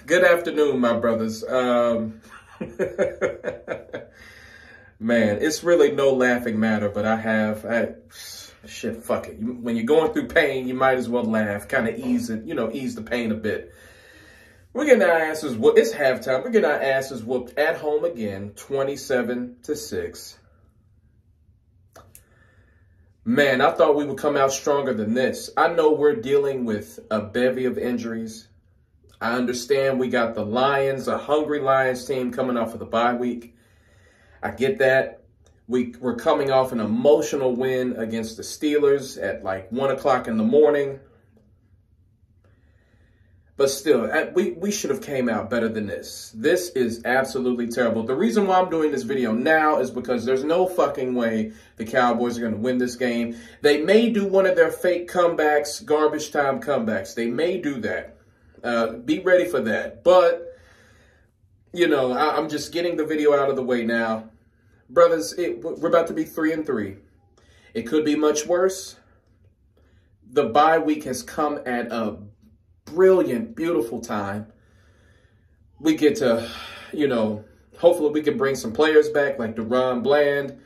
Good afternoon, my brothers. Man, it's really no laughing matter, but shit, fuck it. When you're going through pain, you might as well laugh, kind of ease it, ease the pain a bit. We're getting our asses whooped. It's halftime. We're getting our asses whooped at home again, 27-6. Man, I thought we would come out stronger than this. I know we're dealing with a bevy of injuries. I understand we got the Lions, a hungry Lions team coming off of the bye week. I get that. We're coming off an emotional win against the Steelers at like 1 o'clock in the morning. But still, we should have came out better than this. This is absolutely terrible. The reason why I'm doing this video now is because there's no fucking way the Cowboys are going to win this game. They may do one of their fake comebacks, garbage time comebacks. They may do that. Be ready for that. But, I'm just getting the video out of the way now. Brothers, we're about to be 3-3. It could be much worse. The bye week has come at a brilliant, beautiful time. We get to, hopefully we can bring some players back like Deron Bland,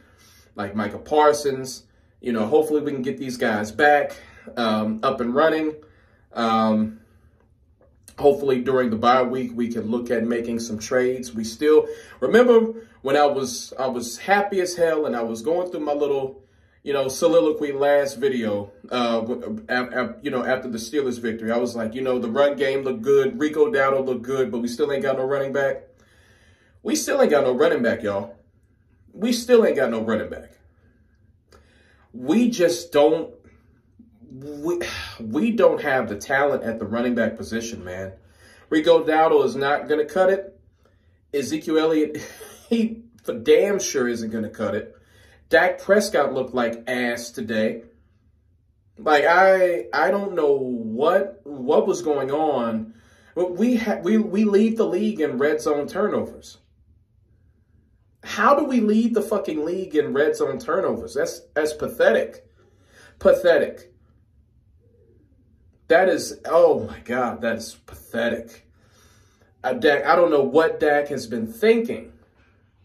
like Micah Parsons. Hopefully we can get these guys back up and running. Hopefully during the bye week, we can look at making some trades. We still remember when I was happy as hell and I was going through my little, soliloquy last video, after the Steelers victory. I was like, the run game looked good. Rico Dowdle looked good, but we still ain't got no running back. We still ain't got no running back, y'all. We still ain't got no running back. We just don't. We don't have the talent at the running back position, man. Rico Dowdle is not going to cut it. Ezekiel Elliott, he for damn sure isn't going to cut it. Dak Prescott looked like ass today. Like, I don't know what was going on. We lead the league in red zone turnovers. How do we lead the fucking league in red zone turnovers? That's pathetic. Pathetic. That is, oh my God, that's pathetic. Dak, I don't know what Dak has been thinking.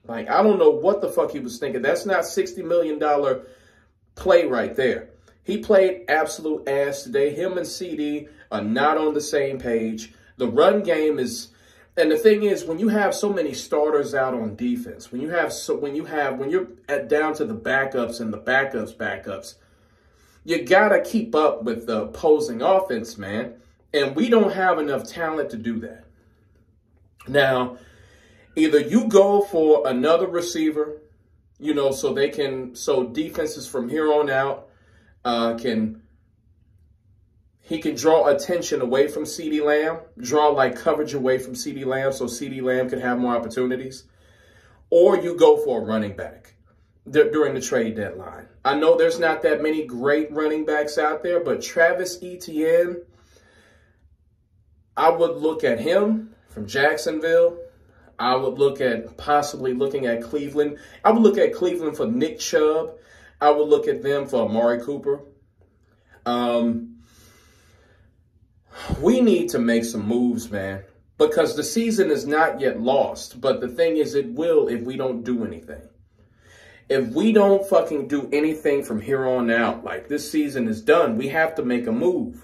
Like, I don't know what the fuck he was thinking. That's not $60 million play right there. He played absolute ass today. Him and CD are not on the same page. The run game is, and the thing is, when you have so many starters out on defense, when you're down to the backups and the backups, you got to keep up with the opposing offense, man. And we don't have enough talent to do that. Now, either you go for another receiver, so defenses from here on out he can draw attention away from CeeDee Lamb, draw like coverage away from CeeDee Lamb so CeeDee Lamb can have more opportunities. Or you go for a running back during the trade deadline. I know there's not that many great running backs out there, but Travis Etienne, I would look at him from Jacksonville. I would look at possibly looking at Cleveland. I would look at Cleveland for Nick Chubb. I would look at them for Amari Cooper. We need to make some moves, man, because the season is not yet lost. But the thing is, it will if we don't do anything. If we don't fucking do anything from here on out, like this season is done, we have to make a move.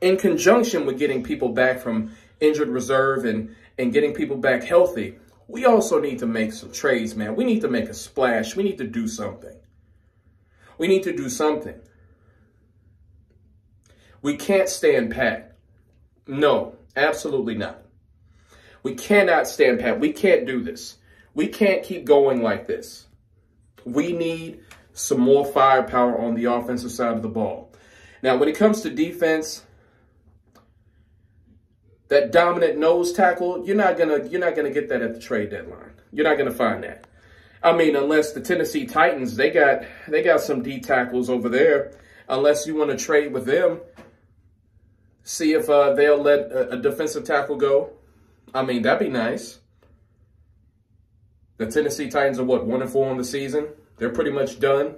In conjunction with getting people back from injured reserve and getting people back healthy, we also need to make some trades, man. We need to make a splash. We need to do something. We need to do something. We can't stand pat. No, absolutely not. We cannot stand pat. We can't do this. We can't keep going like this. We need some more firepower on the offensive side of the ball. Now, when it comes to defense, that dominant nose tackle, you're not gonna get that at the trade deadline. You're not gonna find that. I mean, unless the Tennessee Titans, they got some D tackles over there. Unless you want to trade with them, see if they'll let a defensive tackle go. I mean, that'd be nice. The Tennessee Titans are, what, 1-4 on the season? They're pretty much done.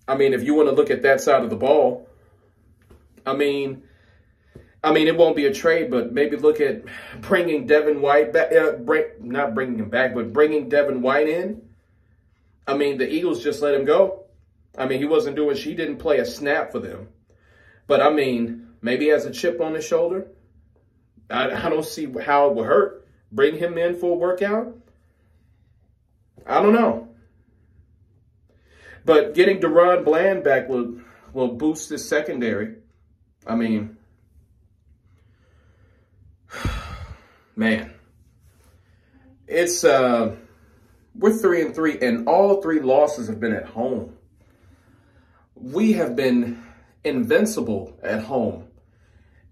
I mean, if you want to look at that side of the ball, I mean, I mean, it won't be a trade, but maybe look at bringing Devin White back. Not bringing him back, but bringing Devin White in. I mean, the Eagles just let him go. I mean, he didn't play a snap for them. But, I mean, maybe he has a chip on his shoulder. I don't see how it would hurt. Bring him in for a workout. I don't know. But getting Deron Bland back will boost his secondary. I mean, man, it's we're 3-3, and all 3 losses have been at home. We have been invincible at home.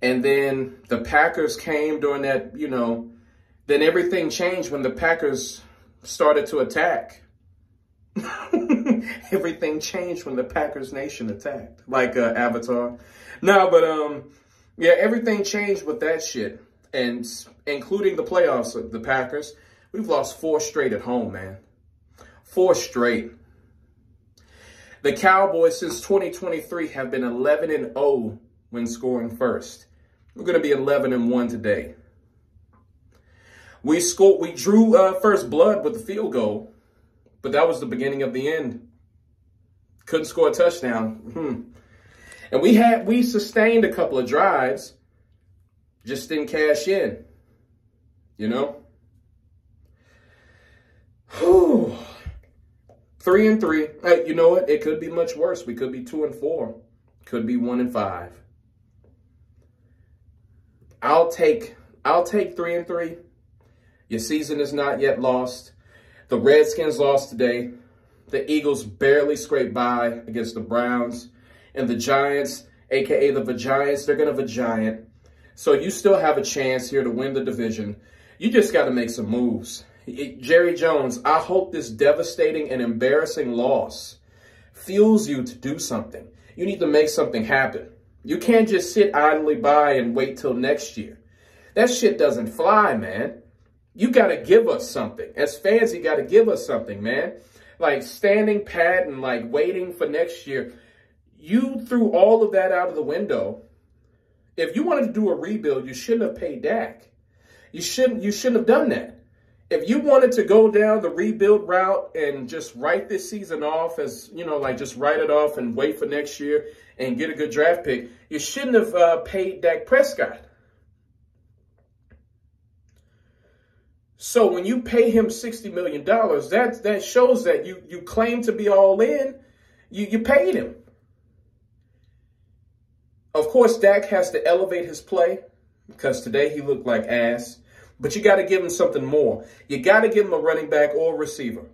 And then the Packers came during that, then everything changed when the Packers started to attack. Everything changed when the Packers Nation attacked, like Avatar. No, but yeah, everything changed with that shit, and including the playoffs of the Packers. We've lost 4 straight at home, man. 4 straight. The Cowboys since 2023 have been 11-0 when scoring first. We're going to be 11-1 today. We drew first blood with the field goal, but that was the beginning of the end. Couldn't score a touchdown. And we sustained a couple of drives, just didn't cash in. Whew. 3-3. Hey, you know what? It could be much worse. We could be 2-4. Could be 1-5. I'll take 3-3. Your season is not yet lost. The Redskins lost today. The Eagles barely scraped by against the Browns. And the Giants, a.k.a. the Vagiants, they're going to Vagiant. So you still have a chance here to win the division. You just got to make some moves. Jerry Jones, I hope this devastating and embarrassing loss fuels you to do something. You need to make something happen. You can't just sit idly by and wait till next year. That shit doesn't fly, man. You got to give us something. As fans, you got to give us something, man. Like standing pat and like waiting for next year. You threw all of that out of the window. If you wanted to do a rebuild, you shouldn't have paid Dak. You shouldn't have done that. If you wanted to go down the rebuild route and just write this season off as, like just write it off and wait for next year and get a good draft pick, you shouldn't have paid Dak Prescott. So when you pay him $60 million, that shows that you claim to be all in. You paid him. Of course, Dak has to elevate his play because today he looked like ass. But you got to give him something more. You got to give him a running back or a receiver.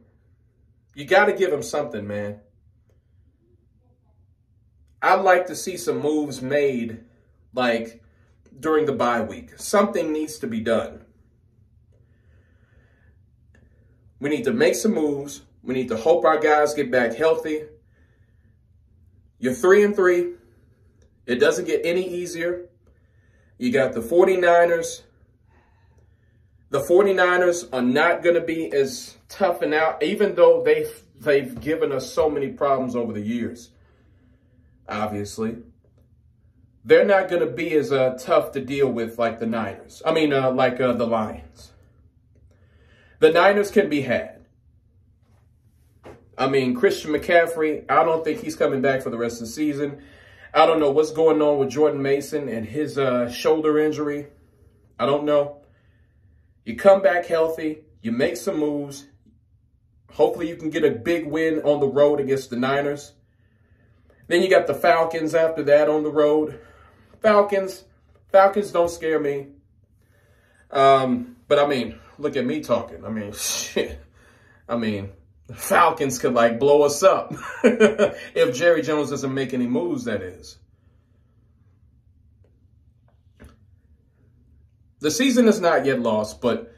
You got to give him something, man. I'd like to see some moves made, like, during the bye week. Something needs to be done. We need to make some moves. We need to hope our guys get back healthy. You're 3-3. It doesn't get any easier. You got the 49ers. The 49ers are not going to be as tough and out, even though they've given us so many problems over the years. Obviously. They're not going to be as tough to deal with like the Niners. I mean, like the Lions. The Niners can be had. I mean, Christian McCaffrey, I don't think he's coming back for the rest of the season. I don't know what's going on with Jordan Mason and his shoulder injury. I don't know. You come back healthy. You make some moves. Hopefully you can get a big win on the road against the Niners. Then you got the Falcons after that on the road. Falcons don't scare me. But I mean, look at me talking. I mean, shit. I mean, the Falcons could like blow us up. If Jerry Jones doesn't make any moves, that is. The season is not yet lost, but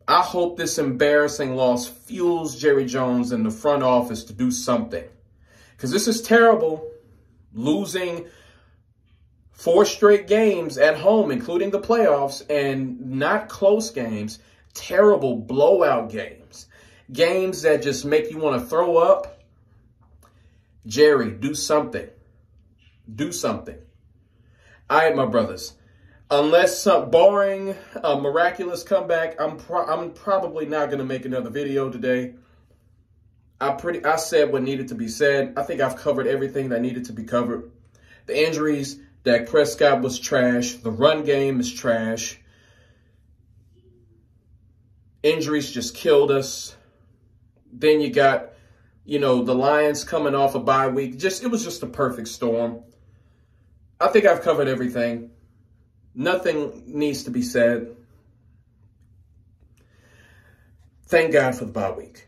I hope this embarrassing loss fuels Jerry Jones and the front office to do something. Because this is terrible, losing 4 straight games at home, including the playoffs, and not close games, terrible blowout games. Games that just make you want to throw up. Jerry, do something. Do something. All right, my brothers. Unless barring a miraculous comeback, I'm probably not going to make another video today. I said what needed to be said. I think I've covered everything that needed to be covered. The injuries, Dak Prescott was trash. The run game is trash. Injuries just killed us. Then you got, the Lions coming off a bye week. It was just a perfect storm. I think I've covered everything. Nothing needs to be said. Thank God for the bye week.